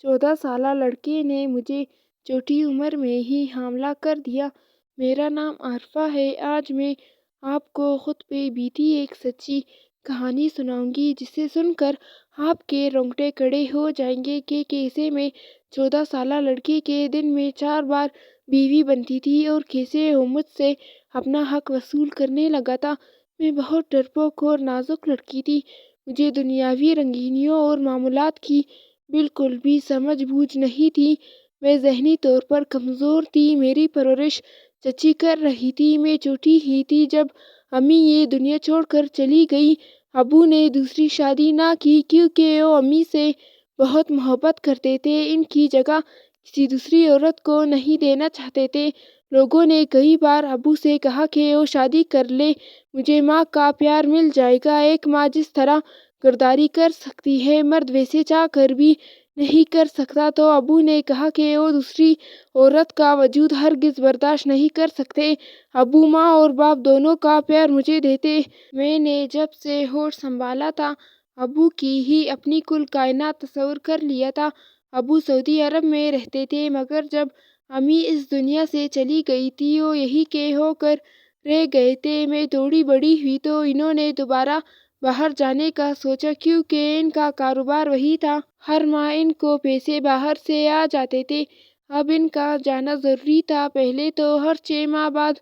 14 سالہ لڑکے نے مجھے چھوٹی عمر میں ہی حاملہ کر دیا۔ میرا نام عارفہ ہے۔ آج میں آپ کو خود پہ بیتی ایک سچی کہانی سناؤں گی، جسے سن کر آپ کے رونگٹے کھڑے ہو جائیں گے کہ کیسے میں 14 سالہ لڑکے کے دن میں 4 بار بیوی بنتی تھی اور کیسے وہ مجھ سے اپنا حق وصول کرنے لگا تھا۔ میں بہت ڈرپوک اور نازک لڑکی تھی۔ مجھے دنیاوی رنگینیوں اور معمولات کی بالکل بھی سمجھ بوجھ نہیں تھی۔ میں ذہنی طور پر کمزور تھی۔ میری پرورش چچی کر رہی تھی۔ میں چھوٹی ہی تھی جب امی یہ دنیا چھوڑ کر چلی گئی۔ ابو نے دوسری شادی نہ کی کیونکہ وہ امی سے بہت محبت کرتے تھے۔ ان کی جگہ کسی دوسری عورت کو نہیں دینا چاہتے تھے۔ لوگوں نے کئی بار ابو سے کہا کہ وہ شادی کر لے، مجھے ماں کا پیار مل جائے گا۔ ایک ماں جس طرح غداری کر سکتی ہے، مرد ویسے چاہ کر بھی نہیں کر سکتا۔ تو ابو نے کہا کہ وہ دوسری عورت کا وجود ہرگز برداشت نہیں کر سکتے۔ ابو ماں اور باپ دونوں کا پیار مجھے دیتے۔ میں نے جب سے ہوش سنبھالا تھا، ابو کی ہی اپنی کل کائنات تصور کر لیا تھا۔ ابو سعودی عرب میں رہتے تھے، مگر جب امی اس دنیا سے چلی گئی تھی وہ یہی کے ہو کر رہ گئے تھے۔ میں تھوڑی بڑی ہوئی تو انہوں نے دوبارہ باہر جانے کا سوچا کیونکہ ان کا کاروبار وہی تھا۔ ہر ماہ ان کو پیسے باہر سے آ جاتے تھے۔ اب ان کا جانا ضروری تھا۔ پہلے تو ہر 6 ماہ بعد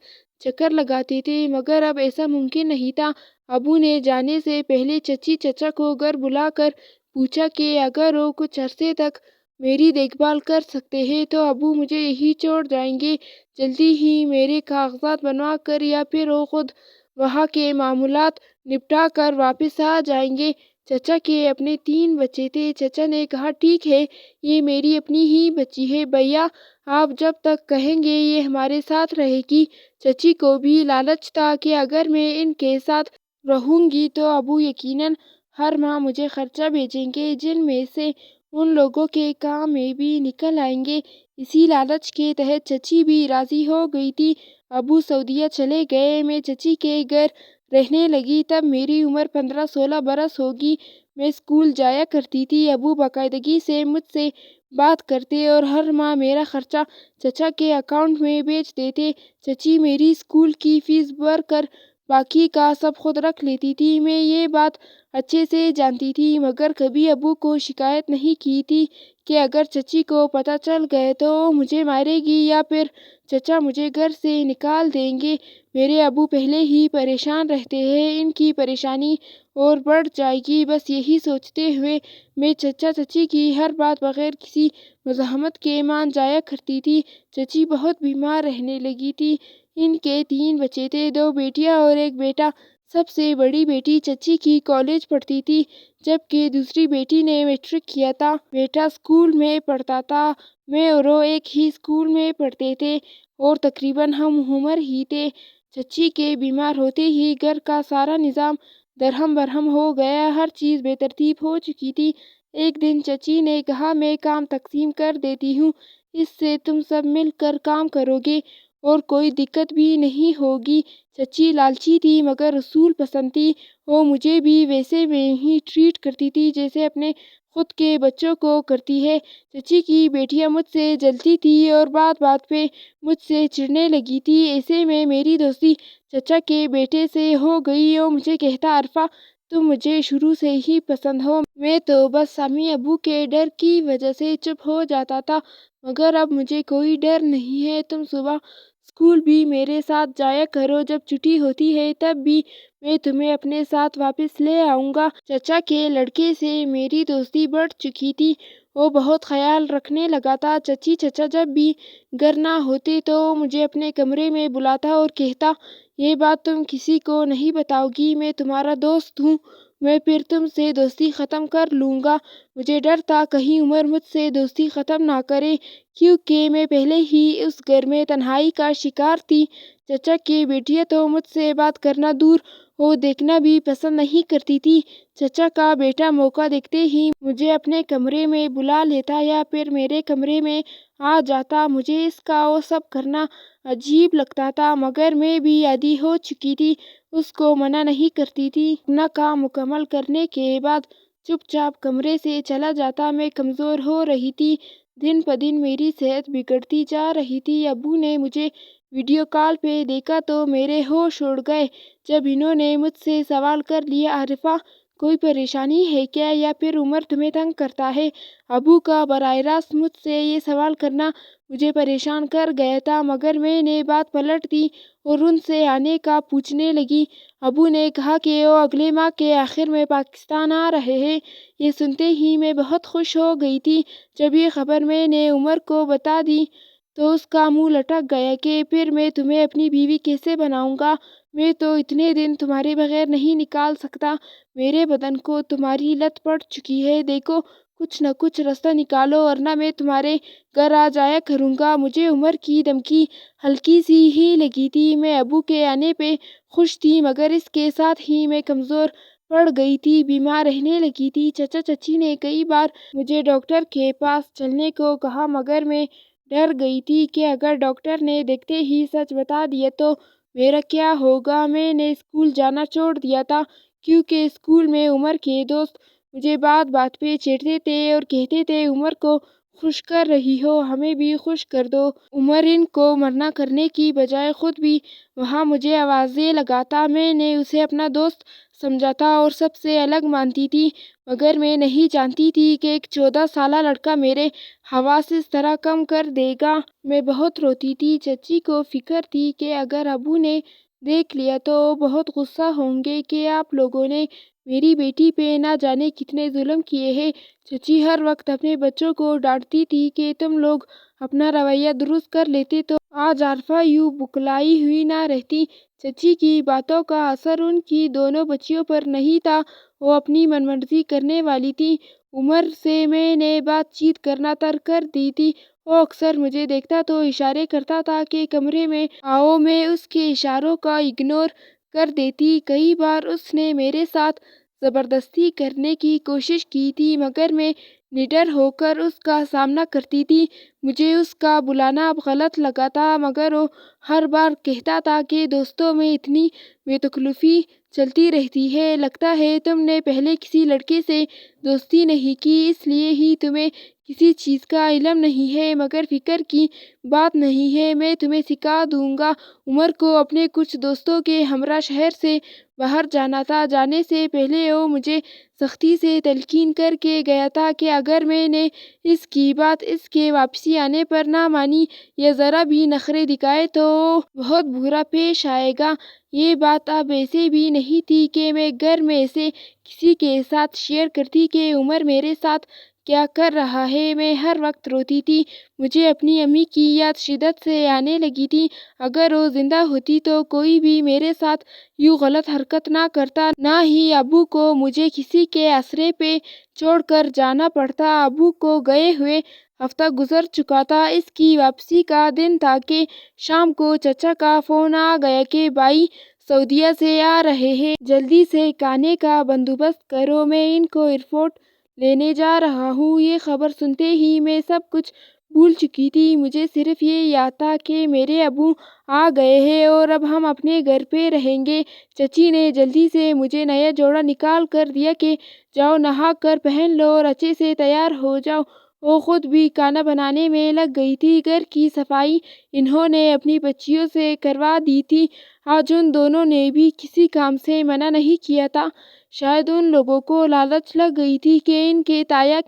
چکر لگاتے تھے، مگر اب ایسا ممکن نہیں تھا۔ ابو نے جانے سے پہلے چچی چچا کو گھر بلا کر پوچھا کہ اگر وہ کچھ عرصے تک میری دیکھ بھال کر سکتے ہیں تو ابو مجھے یہیں چھوڑ جائیں گے، جلدی ہی میرے کاغذات بنوا کر، یا پھر وہ خود وہاں کے معاملات نپٹا کر واپس آ جائیں گے۔ چچا کے اپنے 3 بچے تھے۔ چچا نے کہا ٹھیک ہے، یہ میری اپنی ہی بچی ہے، بھیا آپ جب تک کہیں گے یہ ہمارے ساتھ رہے گی۔ چچی کو بھی لالچ تھا کہ اگر میں ان کے ساتھ رہوں گی تو ابو یقیناً ہر ماہ مجھے خرچہ بھیجیں گے، جن میں سے ان لوگوں کے کام میں بھی نکل آئیں گے۔ اسی لالچ کے تحت چچی بھی راضی ہو گئی تھی۔ ابو سعودیہ چلے گئے، میں چچی کے گھر رہنے لگی۔ تب میری عمر 15-16 برس ہوگی۔ میں اسکول جایا کرتی تھی۔ ابو باقاعدگی سے مجھ سے بات کرتے اور ہر ماہ میرا خرچہ چچا کے اکاؤنٹ میں بھیج دیتے۔ چچی میری اسکول کی فیس بھر کر باقی کا سب خود رکھ لیتی تھی۔ میں یہ بات اچھے سے جانتی تھی، مگر کبھی ابو کو شکایت نہیں کی تھی کہ اگر چچی کو پتہ چل گیا تو وہ مجھے مارے گی یا پھر چچا مجھے گھر سے نکال دیں گے۔ میرے ابو پہلے ہی پریشان رہتے ہیں، ان کی پریشانی اور بڑھ جائے گی۔ بس یہی سوچتے ہوئے میں چچا چچی کی ہر بات بغیر کسی مزاحمت کے مان جایا کرتی تھی۔ چچی بہت بیمار رہنے لگی تھی۔ ان کے 3 بچے تھے، 2 بیٹیاں اور 1 بیٹا۔ سب سے بڑی بیٹی چچی کی کالج پڑھتی تھی، جبکہ دوسری بیٹی نے میٹرک کیا تھا۔ بیٹا اسکول میں پڑھتا تھا۔ میں اور وہ ایک ہی اسکول میں پڑھتے تھے اور تقریباً ہم عمر ہی تھے۔ چچی کے بیمار ہوتے ہی گھر کا سارا نظام درہم برہم ہو گیا۔ ہر چیز بے ترتیب ہو چکی تھی۔ ایک دن چچی نے کہا میں کام تقسیم کر دیتی ہوں، اس سے تم سب مل کر کام کرو گے اور کوئی دقت بھی نہیں ہوگی۔ چچی لالچی تھی مگر اصول پسند تھی۔ وہ مجھے بھی ویسے میں ہی ٹریٹ کرتی تھی جیسے اپنے خود کے بچوں کو کرتی ہے۔ چچی کی بیٹیاں مجھ سے جلتی تھی اور بات بات پہ مجھ سے چڑھنے لگی تھی۔ ایسے میں میری دوستی چچا کے بیٹے سے ہو گئی۔ وہ مجھے کہتا عارفہ تم مجھے شروع سے ہی پسند ہو۔ میں تو بس امی ابو کے ڈر کی وجہ سے چپ ہو جاتا تھا، مگر اب مجھے کوئی ڈر نہیں ہے۔ تم صبح اسکول بھی میرے ساتھ جایا کرو، جب چھٹی ہوتی ہے تب بھی میں تمہیں اپنے ساتھ واپس لے آؤں گا۔ چچا کے لڑکے سے میری دوستی بڑھ چکی تھی۔ وہ بہت خیال رکھنے لگا تھا۔ چچی چچا جب بھی گھر نہ ہوتے تو وہ مجھے اپنے کمرے میں بلاتا اور کہتا یہ بات تم کسی کو نہیں بتاؤ گی، میں تمہارا دوست ہوں، میں پھر تم سے دوستی ختم کر لوں گا۔ مجھے ڈر تھا کہیں عمر مجھ سے دوستی ختم نہ کرے، کیونکہ میں پہلے ہی اس گھر میں تنہائی کا شکار تھی۔ چچا کی بیٹیاں تو مجھ سے بات کرنا دور، وہ دیکھنا بھی پسند نہیں کرتی تھی۔ چچا کا بیٹا موقع دیکھتے ہی مجھے اپنے کمرے میں بلا لیتا یا پھر میرے کمرے میں آ جاتا۔ مجھے اس کا وہ سب کرنا عجیب لگتا تھا، مگر میں بھی عادی ہو چکی تھی، اس کو منع نہیں کرتی تھی۔ اپنا کام مکمل کرنے کے بعد چپ چاپ کمرے سے چلا جاتا۔ میں کمزور ہو رہی تھی، دن بدن میری صحت بگڑتی جا رہی تھی۔ ابو نے مجھے ویڈیو کال پہ دیکھا تو میرے ہوش اڑ گئے جب انہوں نے مجھ سے سوال کر لیا، عارفہ کوئی پریشانی ہے کیا، یا پھر عمر تمہیں تنگ کرتا ہے؟ ابو کا براہ راست مجھ سے یہ سوال کرنا مجھے پریشان کر گیا تھا، مگر میں نے بات پلٹ دی اور ان سے آنے کا پوچھنے لگی۔ ابو نے کہا کہ وہ اگلے ماہ کے آخر میں پاکستان آ رہے ہیں۔ یہ سنتے ہی میں بہت خوش ہو گئی تھی۔ جب یہ خبر میں نے عمر کو بتا دی تو اس کا منہ لٹک گیا کہ پھر میں تمہیں اپنی بیوی کیسے بناؤں گا؟ میں تو اتنے دن تمہارے بغیر نہیں نکال سکتا، میرے بدن کو تمہاری لت پڑ چکی ہے، دیکھو کچھ نہ کچھ راستہ نکالو ورنہ میں تمہارے گھر آ جایا کروں گا۔ مجھے عمر کی دھمکی ہلکی سی ہی لگی تھی۔ میں ابو کے آنے پہ خوش تھی مگر اس کے ساتھ ہی میں کمزور پڑ گئی تھی، بیمار رہنے لگی تھی۔ چچا چچی نے کئی بار مجھے ڈاکٹر کے پاس چلنے کو کہا مگر میں ڈر گئی تھی کہ اگر ڈاکٹر نے دیکھتے ہی سچ بتا دیا تو میرا کیا ہوگا۔ میں نے اسکول جانا چھوڑ دیا تھا کیونکہ اسکول میں عمر کے دوست مجھے بات بات پہ چھیڑتے تھے اور کہتے تھے عمر کو خوش کر رہی ہو، ہمیں بھی خوش کر دو۔ عمر ان کو منع کرنے کی بجائے خود بھی وہاں مجھے آوازیں لگاتا۔ میں نے اسے اپنا دوست سمجھا تھا اور سب سے الگ مانتی تھی، مگر میں نہیں جانتی تھی کہ ایک 14 سالہ لڑکا میرے حواس اس طرح کم کر دے گا۔ میں بہت روتی تھی۔ چچی کو فکر تھی کہ اگر ابو نے دیکھ لیا تو وہ بہت غصہ ہوں گے کہ آپ لوگوں نے میری بیٹی پہ نہ جانے کتنے ظلم کیے ہیں۔ چچی ہر وقت اپنے بچوں کو ڈانٹتی تھی کہ تم لوگ اپنا رویہ درست کر لیتے تو آج عارفہ یوں بکھلائی ہوئی نہ رہتی۔ چچی کی باتوں کا اثر ان کی دونوں بچیوں پر نہیں تھا، وہ اپنی من مرضی کرنے والی تھی۔ عمر سے میں نے بات چیت کرنا ترک کر دی تھی۔ وہ اکثر مجھے دیکھتا تو اشارے کرتا تھا کہ کمرے میں آؤ، میں اس کے اشاروں کا اگنور کر دیتی۔ کئی بار اس نے میرے ساتھ زبردستی کرنے کی کوشش کی تھی مگر میں نڈر ہو کر اس کا سامنا کرتی تھی۔ مجھے اس کا بلانا اب غلط لگا تھا مگر وہ ہر بار کہتا تھا کہ دوستوں میں اتنی بے تکلفی چلتی رہتی ہے، لگتا ہے تم نے پہلے کسی لڑکے سے دوستی نہیں کی اس لیے ہی تمہیں کسی چیز کا علم نہیں ہے، مگر فکر کی بات نہیں ہے، میں تمہیں سکھا دوں گا۔ عمر کو اپنے کچھ دوستوں کے ہمراہ شہر سے باہر جانا تھا۔ جانے سے پہلے وہ مجھے سختی سے تلقین کر کے گیا تھا کہ اگر میں نے اس کی بات اس کے واپسی آنے پر نہ مانی یا ذرا بھی نخرے دکھائے تو بہت برا پیش آئے گا۔ یہ بات اب ایسے بھی نہیں تھی کہ میں گھر میں ایسے کسی کے ساتھ شیئر کرتی کہ عمر میرے ساتھ کیا کر رہا ہے۔ میں ہر وقت روتی تھی۔ مجھے اپنی امی کی یاد شدت سے آنے لگی تھی۔ اگر وہ زندہ ہوتی تو کوئی بھی میرے ساتھ یوں غلط حرکت نہ کرتا، نہ ہی ابو کو مجھے کسی کے آسرے پہ چھوڑ کر جانا پڑتا۔ ابو کو گئے ہوئے ہفتہ گزر چکا تھا۔ اس کی واپسی کا دن تھا کہ شام کو چچا کا فون آ گیا کہ بھائی سعودیہ سے آ رہے ہیں، جلدی سے کھانے کا بندوبست کرو، میں ان کو ایئرپورٹ لینے جا رہا ہوں۔ یہ خبر سنتے ہی میں سب کچھ بھول چکی تھی۔ مجھے صرف یہ یاد تھا کہ میرے ابو آ گئے ہیں اور اب ہم اپنے گھر پہ رہیں گے۔ چچی نے جلدی سے مجھے نیا جوڑا نکال کر دیا کہ جاؤ نہا کر پہن لو اور اچھے سے تیار ہو جاؤ۔ وہ خود بھی کھانا بنانے میں لگ گئی تھی۔ گھر کی صفائی انہوں نے اپنی بچیوں سے کروا دی تھی۔ آج ان دونوں نے بھی کسی کام سے منع نہیں کیا تھا۔ شاید ان لوگوں کو لالچ لگ گئی تھی کہ ان کے تایا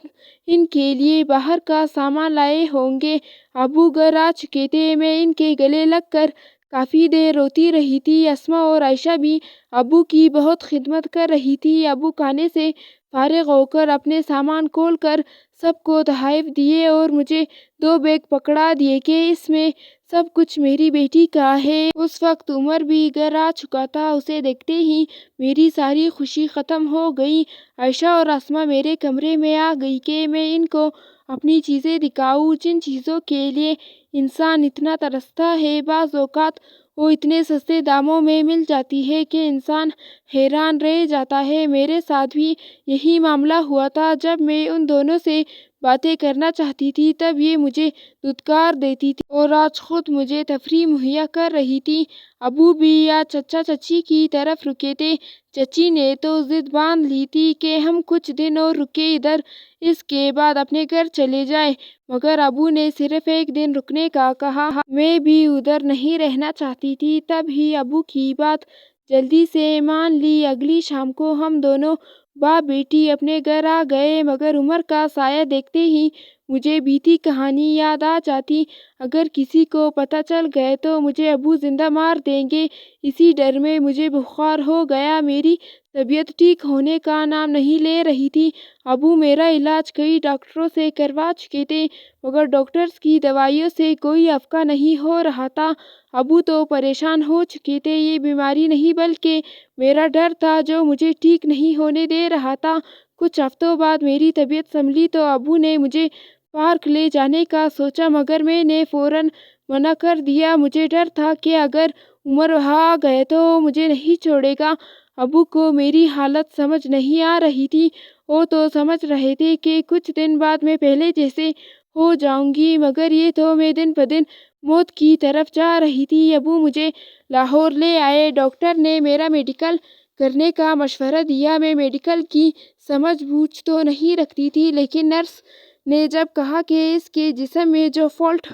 ان کے لیے باہر کا سامان لائے ہوں گے۔ ابو گھر آ چکے تھے۔ میں ان کے گلے لگ کر کافی دیر روتی رہی تھی۔ اسماء اور عائشہ بھی ابو کی بہت خدمت کر رہی تھی۔ ابو کھانے سے فارغ ہو کر اپنے سامان کھول کر سب کو تحائف دیے اور مجھے 2 بیگ پکڑا دیے کہ اس میں سب کچھ میری بیٹی کا ہے۔ اس وقت عمر بھی گھر آ چکا تھا۔ اسے دیکھتے ہی میری ساری خوشی ختم ہو گئی۔ عائشہ اور اسماء میرے کمرے میں آ گئی کہ میں ان کو اپنی چیزیں دکھاؤں، جن چیزوں کے لیے انسان اتنا ترستا ہے۔ بعض اوقات وہ اتنے سستے داموں میں مل جاتی ہے کہ انسان حیران رہ جاتا ہے۔ میرے ساتھ بھی یہی معاملہ ہوا تھا۔ جب میں ان دونوں سے باتیں کرنا چاہتی تھی تب یہ مجھے دھتکار دیتی تھی اور آج خود مجھے تفریح مہیا کر رہی تھی۔ ابو بھی آج چچا چچی کی طرف رکے تھے۔ چچی نے تو ضد باندھ لی تھی کہ ہم کچھ دن اور رکیں ادھر، اس کے بعد اپنے گھر چلے جائیں، مگر ابو نے صرف ایک دن رکنے کا کہا۔ میں بھی ادھر نہیں رہنا چاہتی تھی، تب ہی ابو کی بات جلدی سے مان لی۔ اگلی شام کو ہم دونوں باپ بیٹی اپنے گھر آ گئے، مگر عمر کا سایہ دیکھتے ہی مجھے بیتی کہانی یاد آ جاتی۔ اگر کسی کو پتہ چل گیا تو مجھے ابو زندہ مار دیں گے، اسی ڈر میں مجھے بخار ہو گیا۔ میری طبیعت ٹھیک ہونے کا نام نہیں لے رہی تھی۔ ابو میرا علاج کئی ڈاکٹروں سے کروا چکے تھے، مگر ڈاکٹرز کی دوائیوں سے کوئی افقہ نہیں ہو رہا تھا۔ ابو تو پریشان ہو چکے تھے۔ یہ بیماری نہیں بلکہ میرا ڈر تھا جو مجھے ٹھیک نہیں ہونے دے رہا تھا۔ کچھ ہفتوں بعد میری طبیعت سنبھلی تو ابو نے مجھے پارک لے جانے کا سوچا، مگر میں نے فوراً منع کر دیا۔ مجھے ڈر تھا کہ اگر عمر وہاں آ گیا تو مجھے نہیں چھوڑے گا۔ ابو کو میری حالت سمجھ نہیں آ رہی تھی۔ وہ تو سمجھ رہے تھے کہ کچھ دن بعد میں پہلے جیسے ہو جاؤں گی، مگر یہ تو میں دن بدن موت کی طرف جا رہی تھی۔ ابو مجھے لاہور لے آئے۔ ڈاکٹر نے میرا میڈیکل کرنے کا مشورہ دیا۔ میں میڈیکل کی سمجھ بوجھ تو نہیں رکھتی تھی، لیکن نرس نے جب کہا کہ اس کے جسم میں جو فالٹ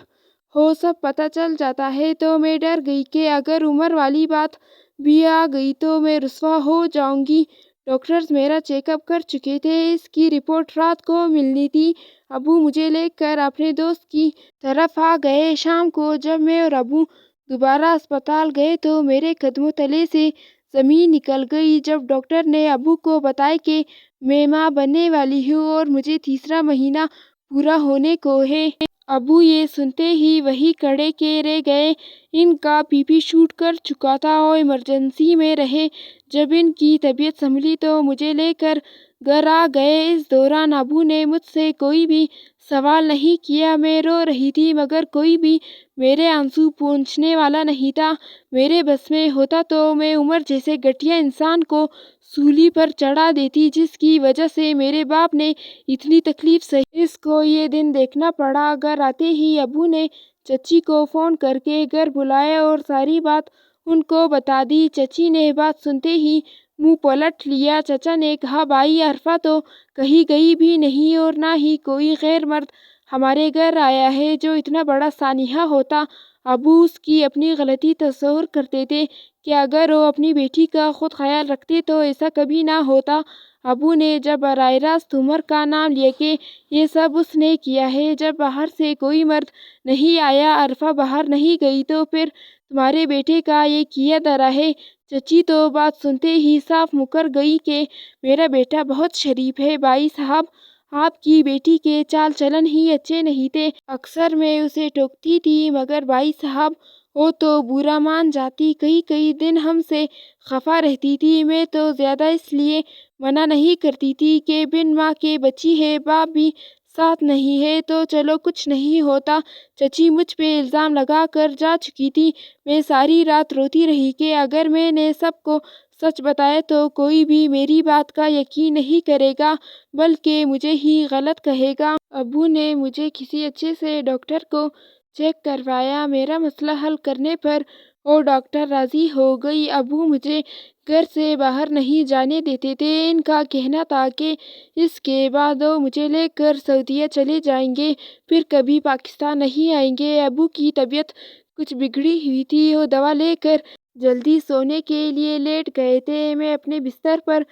ہو سب پتہ چل جاتا ہے تو میں ڈر گئی کہ اگر عمر والی بات بھی آ گئی تو میں رسوا ہو جاؤں گی۔ ڈاکٹرز میرا چیک اپ کر چکے تھے، اس کی رپورٹ رات کو ملنی تھی۔ ابو مجھے لے کر اپنے دوست کی طرف آ گئے۔ شام کو جب میں اور ابو دوبارہ اسپتال گئے تو میرے قدموں تلے سے زمین نکل گئی جب ڈاکٹر نے ابو کو بتایا کہ میں ماں بننے والی ہوں اور مجھے تیسرا مہینہ پورا ہونے کو ہے۔ ابو یہ سنتے ہی وہیں کھڑے کے رہ گئے۔ ان کا بی پی شوٹ کر چکا تھا، وہ ایمرجنسی میں رہے۔ جب ان کی طبیعت سنبھلی تو مجھے لے کر گھر آ گئے۔ اس دوران ابو نے مجھ سے کوئی بھی سوال نہیں کیا۔ میں رو رہی تھی، مگر کوئی بھی میرے آنسو پوچھنے والا نہیں تھا۔ میرے بس میں ہوتا تو میں عمر جیسے گھٹیا انسان کو سولی پر چڑھا دیتی، جس کی وجہ سے میرے باپ نے اتنی تکلیف سہی۔ اس کو یہ دن دیکھنا پڑا۔ گھر آتے ہی ابو نے چچی کو فون کر کے گھر بلایا اور ساری بات ان کو بتا دی۔ چچی نے بات سنتے ہی منہ پلٹ لیا۔ چچا نے کہا، بھائی عرفہ تو کہیں گئی بھی نہیں اور نہ ہی کوئی غیر مرد ہمارے گھر آیا ہے جو اتنا بڑا سانحہ ہوتا۔ ابو اس کی اپنی غلطی تصور کرتے تھے کہ اگر وہ اپنی بیٹی کا خود خیال رکھتے تو ایسا کبھی نہ ہوتا۔ ابو نے جب براہ راست عمر کا نام لیا کہ یہ سب اس نے کیا ہے، جب باہر سے کوئی مرد نہیں آیا، عرفہ باہر نہیں گئی، تو پھر تمہارے بیٹے کا یہ کیا دھرا ہے۔ چچی تو بات سنتے ہی صاف مکر گئی کہ میرا بیٹا بہت شریف ہے۔ بھائی صاحب، آپ کی بیٹی کے چال چلن ہی اچھے نہیں تھے۔ اکثر میں اسے ٹوکتی تھی، مگر بھائی صاحب وہ تو برا مان جاتی۔ کئی دن ہم سے خفا رہتی تھی۔ میں تو زیادہ اس لیے منع نہیں کرتی تھی کہ بن ماں کے بچی ہے، باپ بھی ساتھ نہیں ہے تو چلو کچھ نہیں ہوتا۔ چچی مجھ پہ الزام لگا کر جا چکی تھی۔ میں ساری رات روتی رہی کہ اگر میں نے سب کو سچ بتایا تو کوئی بھی میری بات کا یقین نہیں کرے گا، بلکہ مجھے ہی غلط کہے گا۔ ابو نے مجھے کسی اچھے سے ڈاکٹر کو چیک کروایا۔ میرا مسئلہ حل کرنے پر وہ ڈاکٹر راضی ہو گئی۔ ابو مجھے گھر سے باہر نہیں جانے دیتے تھے۔ ان کا کہنا تھا کہ اس کے بعد وہ مجھے لے کر سعودیہ چلے جائیں گے، پھر کبھی پاکستان نہیں آئیں گے۔ ابو کی طبیعت کچھ بگڑی ہوئی تھی۔ وہ دوا لے کر جلدی سونے کے لیے لیٹ گئے تھے۔ میں اپنے بستر پر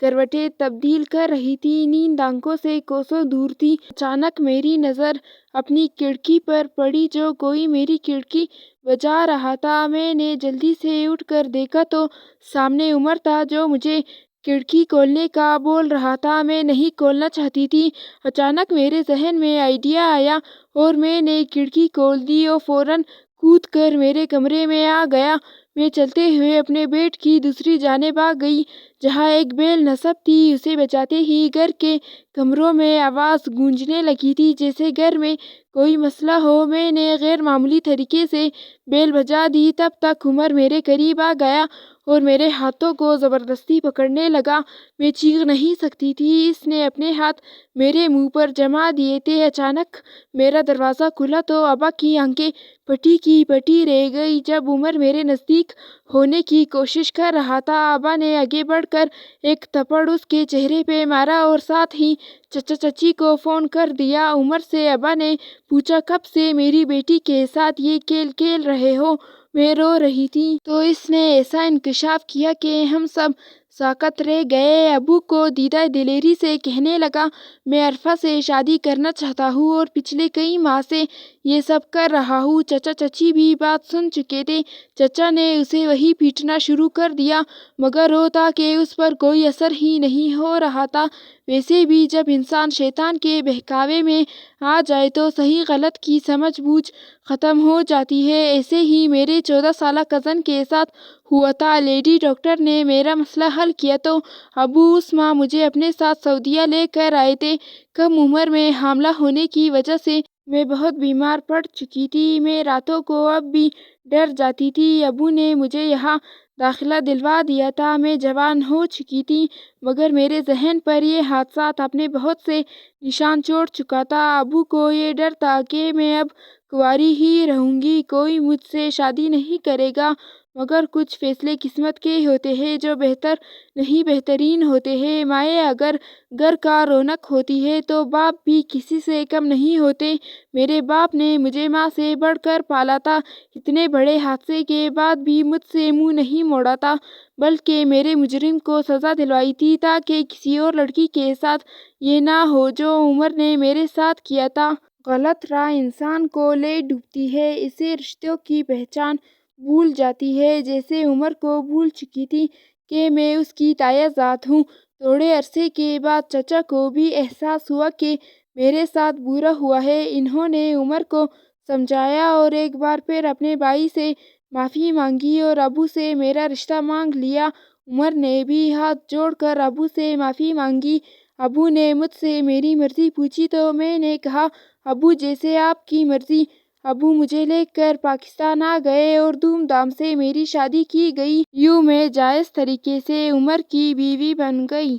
کروٹیں تبدیل کر رہی تھی۔ نیند آنکھوں سے کوسوں دور تھی۔ اچانک میری نظر اپنی کھڑکی پر پڑی جو کوئی میری کھڑکی بجا رہا تھا۔ میں نے جلدی سے اٹھ کر دیکھا تو سامنے عمر تھا جو مجھے کھڑکی کھولنے کا بول رہا تھا۔ میں نہیں کھولنا چاہتی تھی۔ اچانک میرے ذہن میں آئیڈیا آیا اور میں نے کھڑکی کھول دی۔ وہ فوراً کود کر میرے کمرے میں آ گیا۔ میں چلتے ہوئے اپنے بیڈ کی دوسری جانب آ گئی جہاں ایک بیل نصب تھی۔ اسے بجاتے ہی گھر کے کمروں میں آواز گونجنے لگی تھی جیسے گھر میں کوئی مسئلہ ہو۔ میں نے غیر معمولی طریقے سے بیل بجا دی۔ تب تک عمر میرے قریب آ گیا اور میرے ہاتھوں کو زبردستی پکڑنے لگا۔ میں چیخ نہیں سکتی تھی، اس نے اپنے ہاتھ میرے منہ پر جما دیے تھے۔ اچانک میرا دروازہ کھلا تو ابا کی آنکھیں پٹی کی پٹی رہ گئی۔ جب عمر میرے نزدیک ہونے کی کوشش کر رہا تھا، ابا نے آگے بڑھ کر ایک تھپڑ اس کے چہرے پہ مارا اور ساتھ ہی چچا چچی کو فون کر دیا۔ عمر سے ابا نے پوچھا، کب سے میری بیٹی کے ساتھ یہ کھیل کھیل رہے ہو؟ میں رو رہی تھی۔ تو اس نے ایسا انکشاف کیا کہ ہم سب ساکت رہ گئے۔ ابو کو دیدہ دلیری سے کہنے لگا، میں عرفہ سے شادی کرنا چاہتا ہوں اور پچھلے کئی ماہ سے یہ سب کر رہا ہوں۔ چچا چچی بھی بات سن چکے تھے۔ چچا نے اسے وہیں پیٹنا شروع کر دیا، مگر وہ تھا کہ اس پر کوئی اثر ہی نہیں ہو رہا تھا۔ ویسے بھی جب انسان شیطان کے بہکاوے میں آ جائے تو صحیح غلط کی سمجھ بوجھ ختم ہو جاتی ہے۔ ایسے ہی میرے 14 سالہ کزن کے ساتھ ہوا تھا۔ لیڈی ڈاکٹر نے میرا مسئلہ حل کیا تو ابو اس ماہ مجھے اپنے ساتھ سعودیہ لے کر آئے تھے۔ کم عمر میں حاملہ ہونے کی وجہ سے میں بہت بیمار پڑ چکی تھی۔ میں راتوں کو اب بھی ڈر جاتی تھی۔ ابو نے مجھے یہاں داخلہ دلوا دیا تھا۔ میں جوان ہو چکی تھی، مگر میرے ذہن پر یہ حادثات اپنے بہت سے نشان چھوڑ چکا تھا۔ ابو کو یہ ڈر تھا کہ میں اب کنواری ہی رہوں گی، کوئی مجھ سے شادی نہیں کرے گا۔ مگر کچھ فیصلے قسمت کے ہوتے ہیں جو بہتر نہیں بہترین ہوتے ہیں۔ مائیں اگر گھر کا رونق ہوتی ہیں تو باپ بھی کسی سے کم نہیں ہوتے۔ میرے باپ نے مجھے ماں سے بڑھ کر پالا تھا۔ اتنے بڑے حادثے کے بعد بھی مجھ سے منہ نہیں موڑا تھا، بلکہ میرے مجرم کو سزا دلوائی تھی تاکہ کسی اور لڑکی کے ساتھ یہ نہ ہو جو عمر نے میرے ساتھ کیا تھا۔ غلط راہ انسان کو لے ڈوبتی ہے، اسے رشتوں کی پہچان بھول جاتی ہے، جیسے عمر کو بھول چکی تھی کہ میں اس کی تایا ذات ہوں۔ تھوڑے عرصے کے بعد چچا کو بھی احساس ہوا کہ میرے ساتھ برا ہوا ہے۔ انہوں نے عمر کو سمجھایا اور ایک بار پھر اپنے بھائی سے معافی مانگی اور ابو سے میرا رشتہ مانگ لیا۔ عمر نے بھی ہاتھ جوڑ کر ابو سے معافی مانگی۔ ابو نے مجھ سے میری مرضی پوچھی تو میں نے کہا، ابو جیسے آپ کی مرضی۔ ابو مجھے لے کر پاکستان آ گئے اور دھوم دھام سے میری شادی کی گئی۔ یوں میں جائز طریقے سے عمر کی بیوی بن گئی۔